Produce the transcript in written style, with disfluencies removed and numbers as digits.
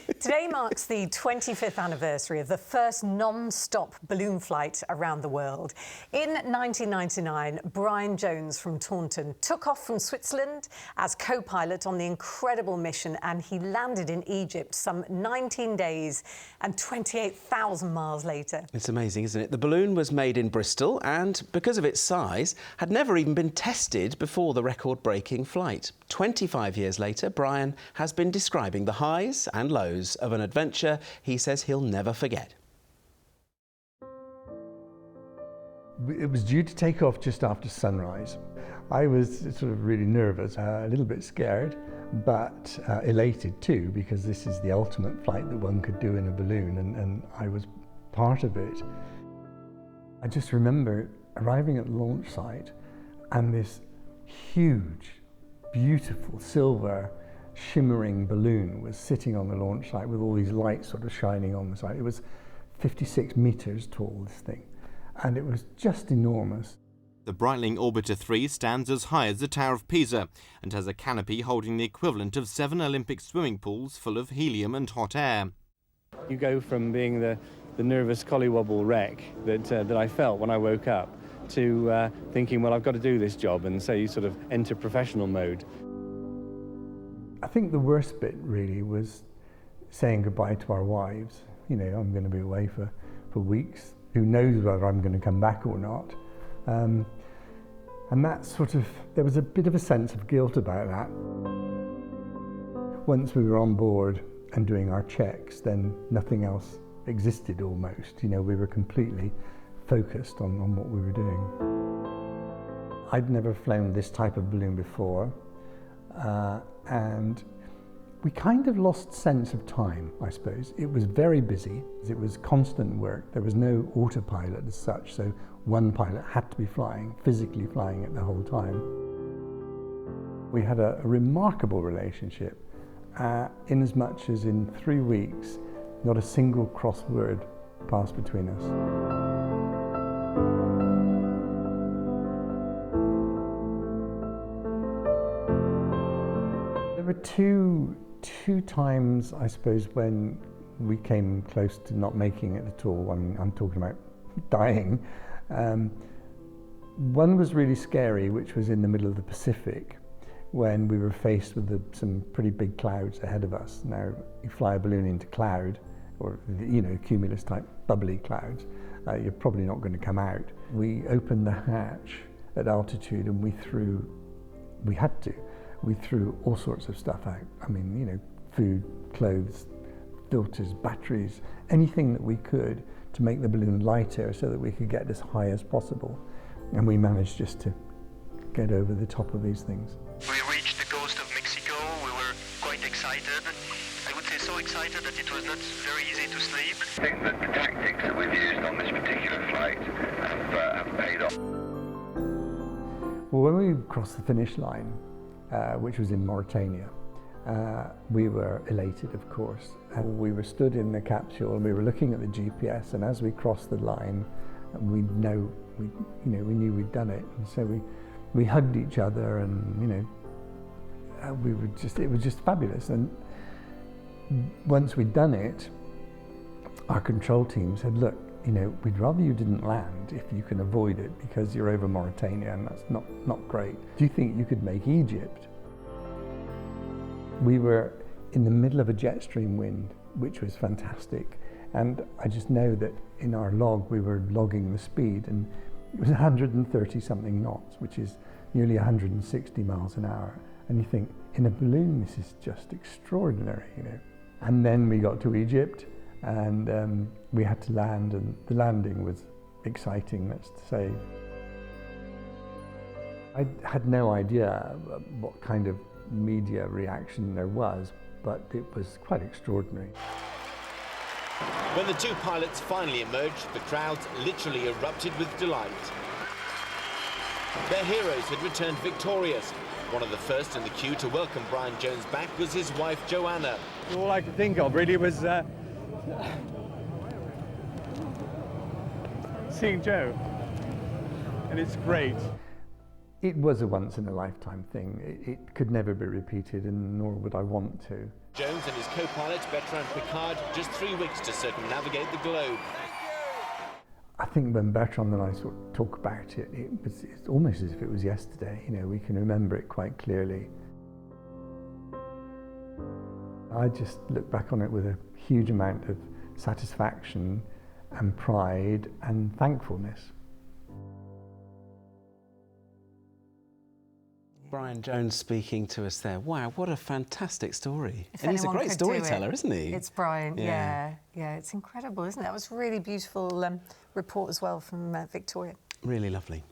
Today marks the 25th anniversary of the first non-stop balloon flight around the world. In 1999, Brian Jones from Taunton took off from Switzerland as co-pilot on the incredible mission, and he landed in Egypt some 19 days and 28,000 miles later. It's amazing, isn't it? The balloon was made in Bristol and, because of its size, had never even been tested before the record-breaking flight. 25 years later, Brian has been describing the highs and lows of an adventure he says he'll never forget. It was due to take off just after sunrise. I was sort of really nervous, a little bit scared, but elated too, because this is the ultimate flight that one could do in a balloon, and I was part of it. I just remember arriving at the launch site and this huge, beautiful silver shimmering balloon was sitting on the launch site with all these lights sort of shining on the site. It was 56 meters tall, this thing, and it was just enormous. The Breitling Orbiter 3 stands as high as the Tower of Pisa and has a canopy holding the equivalent of 7 Olympic swimming pools full of helium and hot air. You go from being the nervous collywobble wreck that I felt when I woke up to thinking, well, I've got to do this job, and so you sort of enter professional mode. I think the worst bit really was saying goodbye to our wives. You know, I'm going to be away for weeks. Who knows whether I'm going to come back or not. And that sort of, there was a bit of a sense of guilt about that. Once we were on board and doing our checks, then nothing else existed almost. You know, we were completely focused on what we were doing. I'd never flown this type of balloon before. And we kind of lost sense of time, I suppose. It was very busy. It was constant work. There was no autopilot as such, so one pilot had to be flying, physically flying it the whole time. We had a remarkable relationship, in as much as in 3 weeks, not a single cross word passed between us. There were two times, I suppose, when we came close to not making it at all. I mean, I'm talking about dying. One was really scary, which was in the middle of the Pacific, when we were faced with some pretty big clouds ahead of us. Now, you fly a balloon into cloud, or, you know, cumulus type bubbly clouds, you're probably not going to come out. We opened the hatch at altitude and we threw all sorts of stuff out. I mean, you know, food, clothes, filters, batteries, anything that we could to make the balloon lighter so that we could get as high as possible. And we managed just to get over the top of these things. We reached the coast of Mexico. We were quite excited. I would say so excited that it was not very easy to sleep. I think that the tactics that we've used on this particular flight have paid off. Well, when we crossed the finish line, which was in Mauritania, we were elated, of course. And we were stood in the capsule and we were looking at the GPS, and as we crossed the line, we knew we'd done it. And so we hugged each other, and you know, it was just fabulous. And once we'd done it, our control team said, look, you know, we'd rather you didn't land if you can avoid it, because you're over Mauritania and that's not great. Do you think you could make Egypt? We were in the middle of a jet stream wind, which was fantastic. And I just know that in our log, we were logging the speed, and it was 130 something knots, which is nearly 160 miles an hour. And you think, in a balloon, this is just extraordinary, you know. And then we got to Egypt, and we had to land, and the landing was exciting, let's say. I had no idea what kind of media reaction there was, but it was quite extraordinary. When the two pilots finally emerged, the crowds literally erupted with delight. Their heroes had returned victorious. One of the first in the queue to welcome Brian Jones back was his wife, Joanna. All I could think of really was seeing Joe, and it's great. It was a once-in-a-lifetime thing. It could never be repeated, and nor would I want to. Jones and his co-pilot Bertrand Piccard just 3 weeks to circumnavigate the globe. I think when Bertrand and I sort of talk about it, it's almost as if it was yesterday. You know, we can remember it quite clearly. I just look back on it with a huge amount of satisfaction and pride and thankfulness. Brian Jones speaking to us there. Wow, what a fantastic story. If And he's a anyone great could do storyteller, it, isn't he? It's Brian, yeah. It's incredible, isn't it? That was a really beautiful report as well from Victoria. Really lovely.